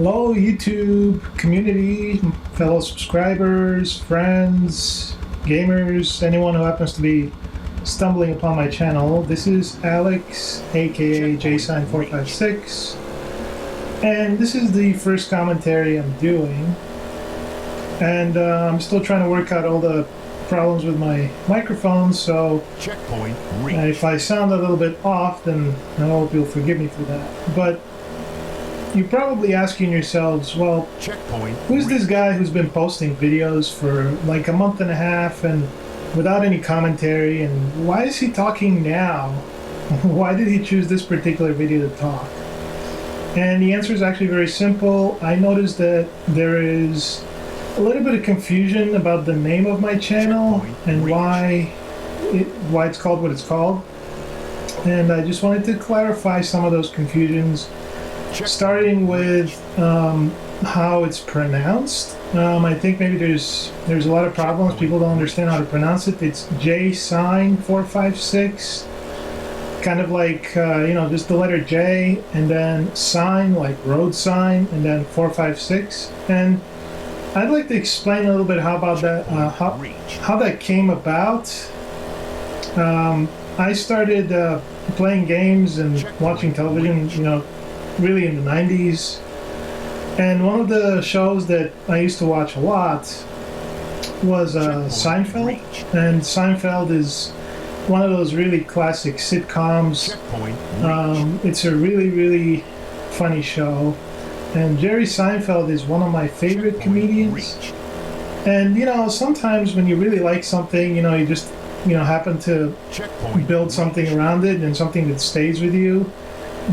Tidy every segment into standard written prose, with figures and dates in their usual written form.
Hello, YouTube community, fellow subscribers, friends, gamers, anyone who happens to be stumbling upon my channel. This is Alex, aka JSign456, and this is the first commentary I'm doing. And I'm still trying to work out all the problems with my microphone, so checkpoint reached. if I sound a little bit off, then I hope you'll forgive me for that. But you're probably asking yourselves, well, Checkpoint who's this reached. guy who's been posting videos for like a month and a half and without any commentary, and why is he talking now? Why did he choose this particular video to talk? And the answer is actually very simple. I noticed that there is a little bit of confusion about the name of my channel and why it's called what it's called. And I just wanted to clarify some of those confusions, starting with how it's pronounced. I think maybe there's a lot of problems. People don't understand how to pronounce it. It's JSign456, kind of like just the letter J and then sign, like road sign, and then 456. And I'd like to explain a little bit how about that, how that came about. I started playing games and watching television, really in the 90s. And one of the shows that I used to watch a lot was Seinfeld. And Seinfeld is one of those really classic sitcoms. Checkpoint reached. It's a really, really funny show. And Jerry Seinfeld is one of my favorite comedians. Reached. And, sometimes when you really like something, you just, happen to Checkpoint build something around it and something that stays with you.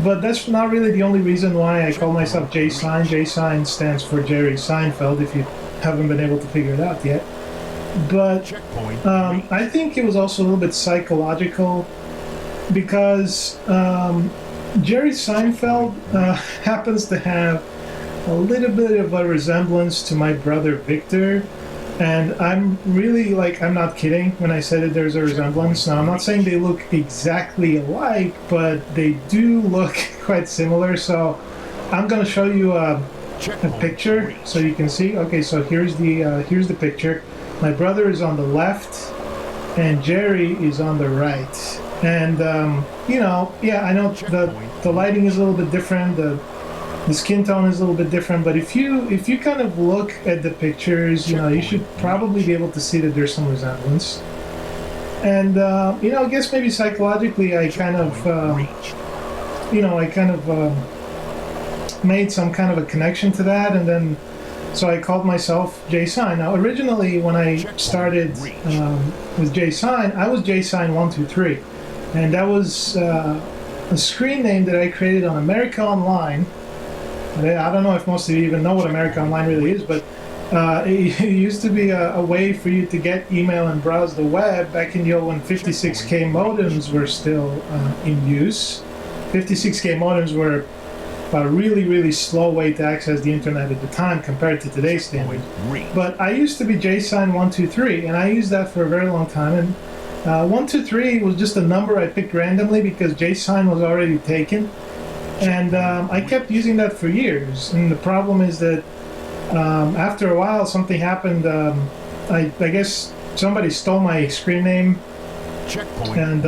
But that's not really the only reason why I call myself JSign. JSign stands for Jerry Seinfeld, if you haven't been able to figure it out yet. But Checkpoint reached. I think it was also a little bit psychological because Jerry Seinfeld happens to have a little bit of a resemblance to my brother Victor. And I'm really, I'm not kidding when I say that there's a resemblance. Now, I'm not saying they look exactly alike, but they do look quite similar. So I'm going to show you a picture so you can see. Okay, so here's the picture. My brother is on the left, and Jerry is on the right. And, I know the lighting is a little bit different. The skin tone is a little bit different, but if you kind of look at the pictures, you should probably be able to see that there's some resemblance. And I guess maybe psychologically, I kind of made some kind of a connection to that, and then so I called myself JSign. Now, originally, when I started with JSign, I was JSign123, and that was a screen name that I created on America Online. I don't know if most of you even know what America Online really is, but it used to be a way for you to get email and browse the web back in the old when 56K modems were still in use. 56K modems were a really, really slow way to access the internet at the time compared to today's standards. But I used to be JSign123, and I used that for a very long time. And 123 was just a number I picked randomly because JSign was already taken. And I kept using that for years. And the problem is that after a while, something happened. I guess somebody stole my screen name. Checkpoint And,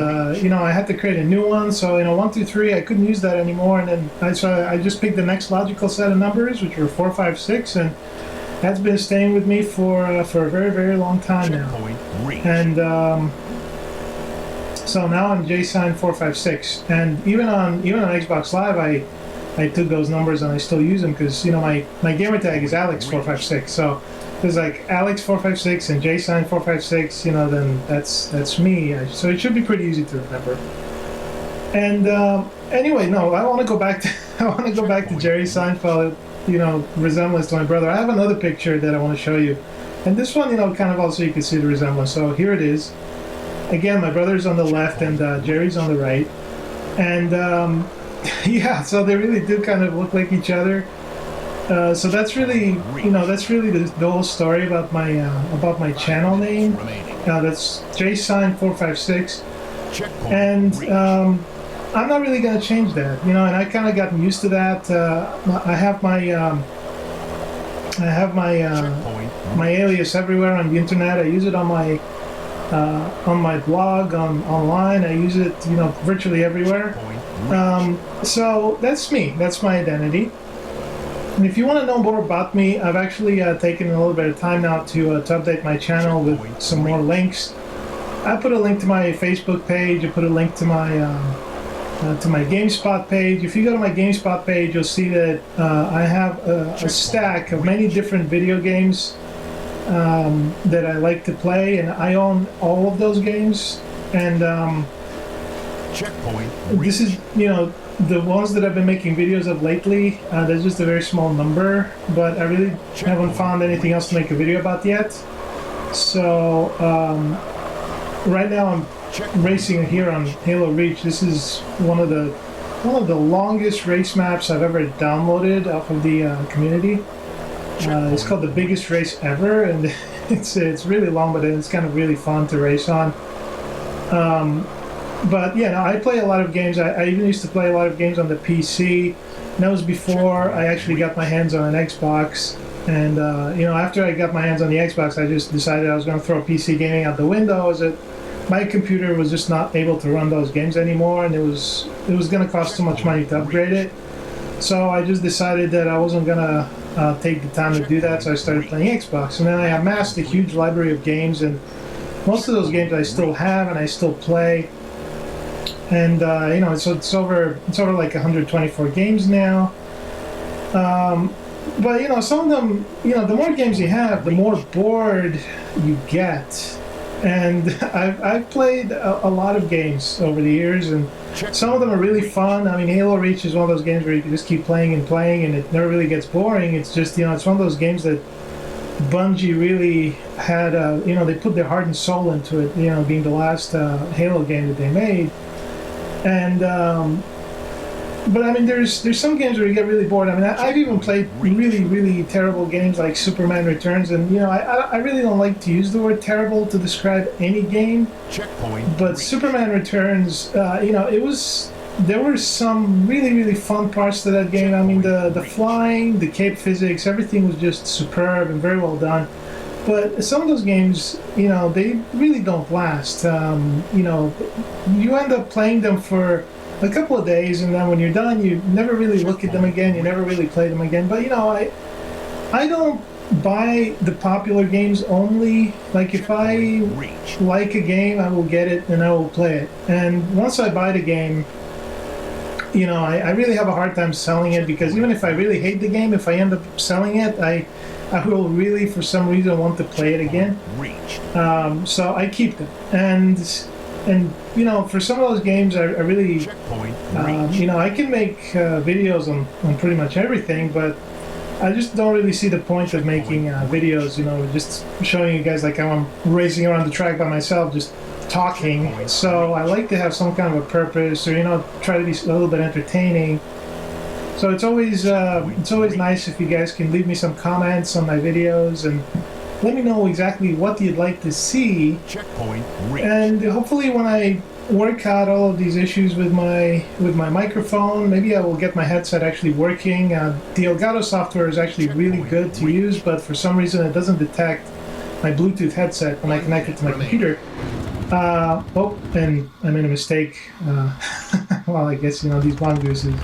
I had to create a new one. So, 123, I couldn't use that anymore. And then I just picked the next logical set of numbers, which were 456. And that's been staying with me for a very, very long time now. Checkpoint reached. And so now I'm JSign456, and even on Xbox Live, I took those numbers and I still use them because my gamer tag is Alex456. So there's like Alex456 and JSign456. Then that's me. So it should be pretty easy to remember. And anyway, no, I want to go back to Jerry Seinfeld. Resemblance to my brother. I have another picture that I want to show you, and this one, kind of also you can see the resemblance. So here it is. Again, my brother's on the left and Jerry's on the right. And yeah, so they really do kind of look like each other. So that's really, the whole story about my channel name. That's JSign456. Checkpoint And reached. I'm not really going to change that, you know, and I kind of gotten used to that. I have my alias everywhere on the internet. I use it on my blog, online. I use it, you know, virtually everywhere. So that's me. That's my identity. And if you want to know more about me, I've actually taken a little bit of time now to update my channel with some more links. I put a link to my Facebook page. I put a link to my GameSpot page. If you go to my GameSpot page, you'll see that I have a stack of many different video games that I like to play, and I own all of those games. And this is, you know, the ones that I've been making videos of lately. There's just a very small number, but I really haven't found anything else to make a video about yet. So right now I'm racing here on Halo Reach. This is one of the longest race maps I've ever downloaded off of the community. It's called the biggest race ever, and it's really long, but it's kind of really fun to race on. But yeah, no, I play a lot of games. I even used to play a lot of games on the PC. And that was before I actually got my hands on an Xbox. And you know, after I got my hands on the Xbox, I just decided I was going to throw PC gaming out the window. As my computer was just not able to run those games anymore, and it was going to cost too much money to upgrade it. So I just decided that I wasn't going to take the time to do that. So I started playing Xbox, and then I amassed a huge library of games, and most of those games I still have and I still play. And you know, so it's over like 124 games now. But you know, some of them, you know, the more games you have, the more bored you get. And I've played a lot of games over the years, and some of them are really fun. I mean, Halo Reach is one of those games where you can just keep playing and playing, and it never really gets boring. It's just, you know, it's one of those games that Bungie really had, you know, they put their heart and soul into it, you know, being the last Halo game that they made. And but I mean, there's some games where you get really bored. I mean, I've even played really terrible games like Superman Returns, and you know, I really don't like to use the word terrible to describe any game. But Superman Returns, you know, there were some really fun parts to that game. I mean, the flying, the cape physics, everything was just superb and very well done. But some of those games, you know, they really don't last. You know, you end up playing them for a couple of days, and then when you're done, you never really look at them again. You never really play them again. But you know, I don't buy the popular games only. Like if I like a game, I will get it and I will play it. And once I buy the game, you know, I really have a hard time selling it, because even if I really hate the game, if I end up selling it, I will really, for some reason, want to play it again. So I keep them. And you know, for some of those games, I really, you know, I can make videos on pretty much everything, but I just don't really see the point of making videos, you know, just showing you guys like how I'm racing around the track by myself, just talking. So I like to have some kind of a purpose, or you know, try to be a little bit entertaining. So it's always nice if you guys can leave me some comments on my videos and let me know exactly what you'd like to see. And hopefully when I work out all of these issues with my microphone, maybe I will get my headset actually working. The Elgato software is actually really good to use, but for some reason it doesn't detect my Bluetooth headset when I connect it to my computer. Oh, and I made a mistake. Well, I guess, you know, these mongooses.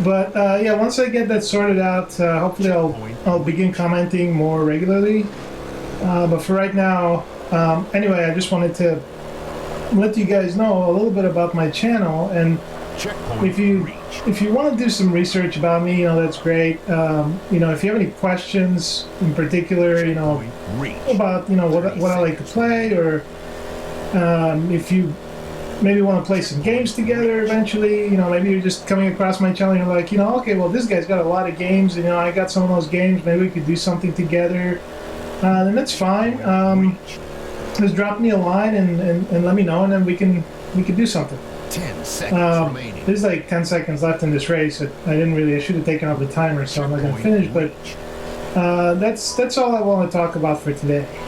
But yeah, once I get that sorted out, hopefully I'll begin commenting more regularly. But for right now, anyway, I just wanted to let you guys know a little bit about my channel. And if you want to do some research about me, you know, that's great. You know, if you have any questions in particular, you know, about, you know, what I like to play, or if you maybe want to play some games together eventually, you know, maybe you're just coming across my channel and you're like, you know, okay, well, this guy's got a lot of games, and, you know, I got some of those games, maybe we could do something together, then that's fine. Just drop me a line and let me know, and then we can do something. 10 seconds remaining. There's like 10 seconds left in this race. I should have taken off the timer, so I'm not going to finish, but that's all I want to talk about for today.